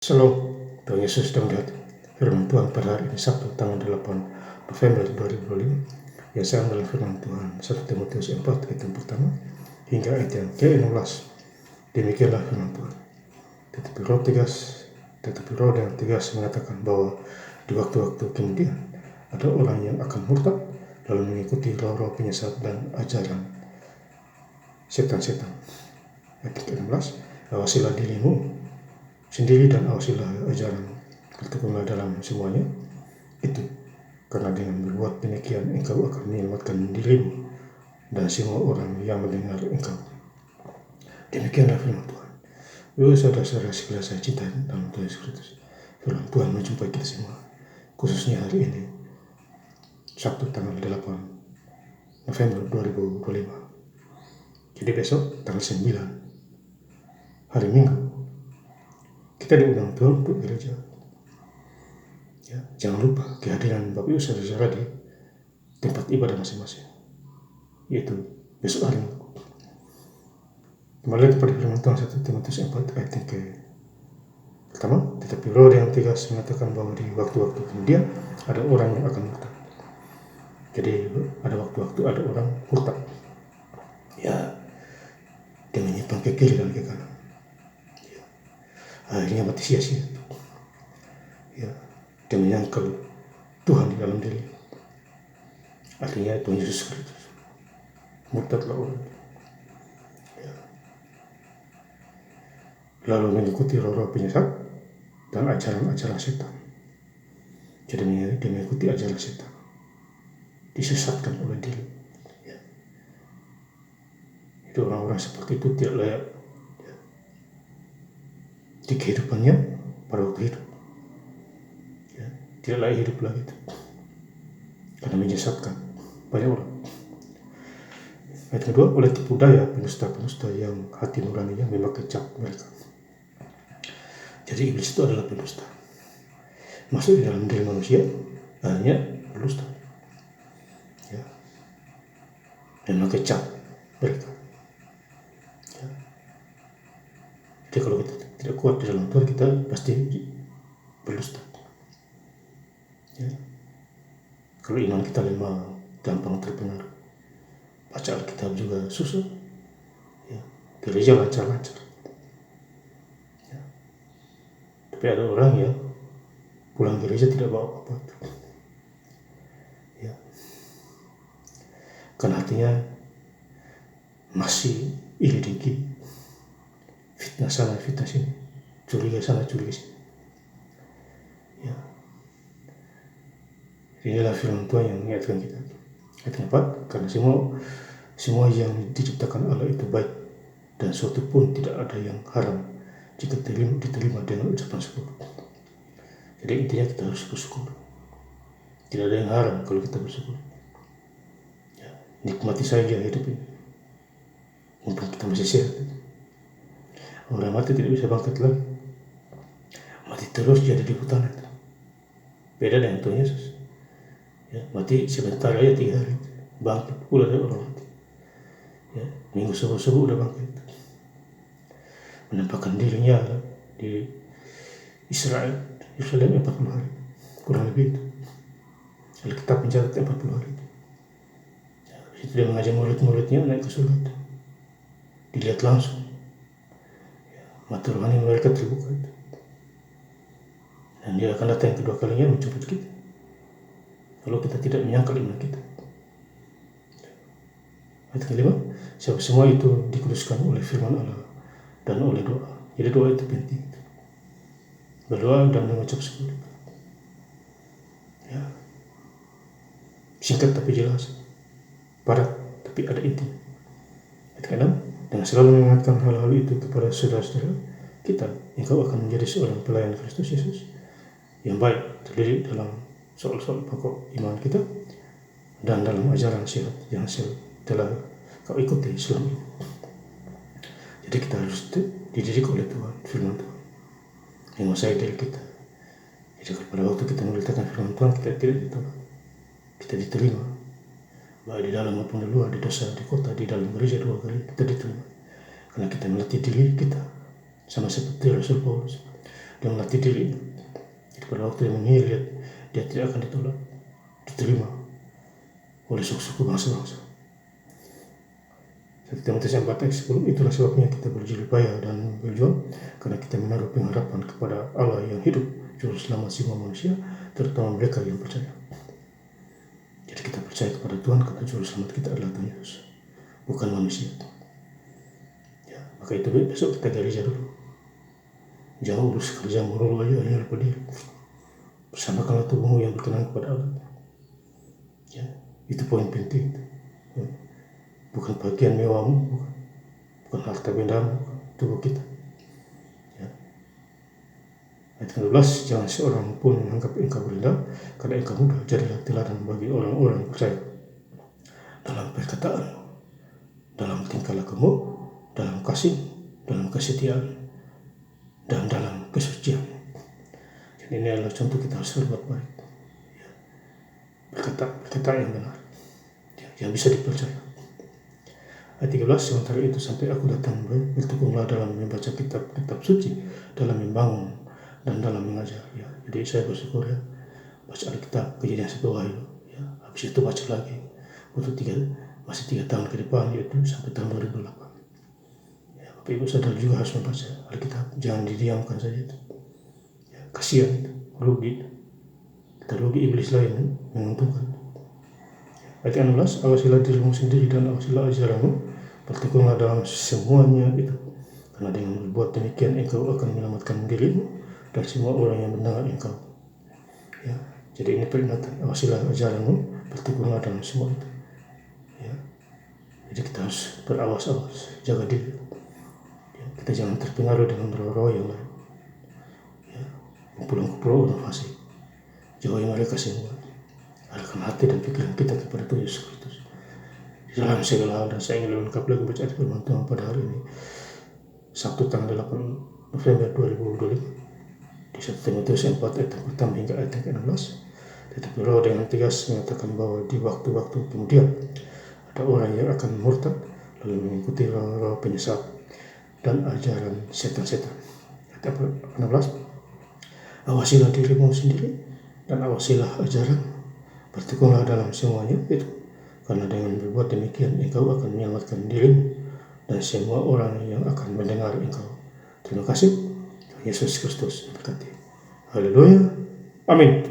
Shalom, Tuhan Yesus sedang melihat firman Tuhan pada hari ini Sabtu tanggal 8 November 2025 yang saya dalam firman Tuhan 1 Timotius 4 ayat yang pertama hingga ayat yang ke-16. Demikianlah firman Tuhan. Tetapi roh yang tegas mengatakan bahwa di waktu-waktu kemudian ada orang yang akan murtad lalu mengikuti roh-roh penyesat dan ajaran setan-setan. Ayat ke-16, awasilah dirimu sendiri dan awasilah ajaran, bertekunlah dalam semuanya itu, karena dengan berbuat demikian engkau akan menyelamatkan dirimu dan semua orang yang mendengar engkau. Demikianlah firman Tuhan. Saudara-saudara sekalian saya cinta dalam Tuhan Yesus Kristus, firman Tuhan menjumpai kita semua, khususnya hari ini Sabtu tanggal 8 November 2025. Jadi besok tanggal 9 hari Minggu kita diundang Tuhan untuk gereja. Ya, jangan lupa kehadiran Bapak Ibu saudara di tempat ibadah masing-masing, yaitu besok hari Minggu. Kembali kepada firman Tuhan 1 Timotius 4 ayat yang pertama, tetapi roh yang tegas mengatakan bahwa di waktu-waktu kemudian ada orang yang akan murtad. Jadi ada waktu-waktu ada orang murtad. Ya, dia menyimpang ke kiri dan ke kanan. Ya, akhirnya mati sia-sia. Ya, dia menyangkal Tuhan di dalam diri. Artinya Tuhan Yesus Kristus. Murtadlah orang. Ya. Lalu mengikuti roh-roh penyesat dan ajaran-ajaran setan. Jadi dia mengikuti ajaran setan. Disesatkan oleh diri. Ya. Itu orang-orang seperti itu tidak layak ya, di kehidupannya pada waktu hidup. Ya, tidak layak hidup lagi itu. Karena menyesatkan banyak orang. Ayat kedua, oleh tipu daya pendusta-pendusta yang hati nuraninya memakai cap mereka. Jadi iblis itu adalah pendusta. Masuk di dalam diri manusia, hanya pendusta. Ya. Dan memakai cap mereka. Ya. Jadi kalau kita tidak kuat di dalam Tuhan, kita pasti pendusta. Ya. Kalau iman kita lemah, gampang terpengaruh. Baca Alkitab juga susah. Ya. Gereja lancar-lancar. Ya. Tapi ada orang yang pulang gereja tidak bawa apa-apa. Ya. Karena artinya masih iri dengki, fitnah sana, fitnah sini, curiga sana, curiga sini. Ya. Inilah firman Tuhan yang mengingatkan kita. Ayat 4, karena semua yang diciptakan Allah itu baik, dan suatu pun tidak ada yang haram jika diterima dengan ucapan syukur. Jadi intinya kita harus bersyukur. Tidak ada yang haram kalau kita bersyukur. Ya, nikmati saja hidup ini. Mumpung kita masih sehat. Orang mati tidak bisa bangkit lagi. Mati terus jadi di hutan. Beda dengan Tuhan Yesus. Ya, mati sebentar aja 3 hari. Bangkit pula dari orang mati. Ya, minggu subuh-subuh udah bangkit. Menampakkan dirinya di Israel 40 hari. Kurang lebih itu. Alkitab mencatat 40 hari. Ya, itu dia mengajar murid-muridnya naik ke surga. Dilihat langsung. Ya, mata rohani mereka terbuka. Dan dia akan datang yang kedua kalinya menjemput kita. Kalau kita tidak menyangkal iman kita. Ayat kelima, semua itu dikuduskan oleh firman Allah dan oleh doa. Jadi doa itu penting. Berdoa dan mengucap syukur. Ya. Singkat tapi jelas. Padat tapi ada intinya. Ayat ke-6, dengan selalu mengingatkan hal-hal itu kepada saudara-saudara kita, engkau akan menjadi seorang pelayan Kristus Yesus yang baik, terdiri dalam soal-soal pokok iman kita dan dalam ajaran sehat yang telah kau ikuti selama ini. Jadi kita harus dididik oleh Tuhan, firman Tuhan yang menguasai diri kita. Jadi pada waktu kita memberitakan firman Tuhan, kita tidak ditolak, kita diterima. Baik di dalam maupun di luar, di desa, di kota, di dalam gereja 2 kali kita diterima. Karena kita melatih diri kita sama seperti Rasul Paulus. dia melatih diri. Jadi pada waktu dia mengilir, dia tidak akan ditolak, diterima oleh suku-suku bangsa-bangsa. 1 Timotius 4:10, itulah sebabnya kita berjilid payah dan berjuang, karena kita menaruh pengharapan kepada Allah yang hidup, juru selamat semua manusia, terutama mereka yang percaya. Jadi kita percaya kepada Tuhan karena juru selamat kita adalah Tuhan Yesus, bukan manusia. Ya, maka itu besok kita gereja dulu. Jangan urus kerja melulu aja, hanya lupa diri. Bersamakanlah tubuhmu yang berkenan kepada Allah. Ya, itu poin penting. Ya. Bukan bagian mewahmu, bukan harta bendamu, tubuh kita. Ya. Ayat 12, jangan seorang pun menganggap engkau rendah karena engkau muda. Jadilah teladan bagi orang-orang percaya dalam perkataanmu, dalam tingkah lakumu, dalam kasih, dalam kesetiaan, dan dalam kesucian. Jadi ini adalah contoh kita harus berbuat baik. Ya. Berkata yang benar, ya, yang bisa dipercaya. Ayat 13, sementara itu sampai aku datang, bertekunlah dalam membaca kitab suci, dalam membangun dan dalam mengajar. Ya. Jadi saya bersyukur ya, baca Alkitab Kejadian 1 Wahyu, ya. Habis itu baca lagi untuk masih 3 tahun ke depan, yaitu sampai tahun 2008. Ya, Bapak Ibu sadar juga harus membaca Alkitab, jangan didiamkan saja itu. Ya, kasihan itu, rugi. Kita rugi, iblis lah yang menguntungkan. Ayat 16, awasilah dirimu sendiri dan awasilah ajaranmu, bertekunlah dalam semuanya itu, karena dengan berbuat demikian engkau akan menyelamatkan dirimu dan semua orang yang mendengar engkau. Ya, jadi ini peringatan, awasilah ajaranmu, bertekunlah dalam semua itu. Ya, jadi kita harus berawas-awas, jaga diri. Ya, kita jangan terpengaruh dengan roh-roh yang lain. Ya, kumpulan-kumpulan orang fasik, jauhi mereka semua. Arahkan hati dan pikiran kita kepada Tuhan Yesus Kristus. Di dalam segala hal, dan saya ingin lengkap lagi bacaan firman Tuhan pada hari ini, Sabtu tanggal 8 November 2025, di 1 Timotius 4 ayat pertama hingga ayat 16. Tetapi Roh dengan tegas mengatakan bahwa di waktu-waktu kemudian ada orang yang akan murtad lalu mengikuti roh-roh penyesat dan ajaran setan-setan. Ayat 16, awasilah dirimu sendiri dan awasilah ajaran, bertekunlah dalam semuanya itu, karena dengan berbuat demikian engkau akan menyelamatkan dirimu dan semua orang yang akan mendengar engkau. Terima kasih. Yesus Kristus berkati. Haleluya. Amin.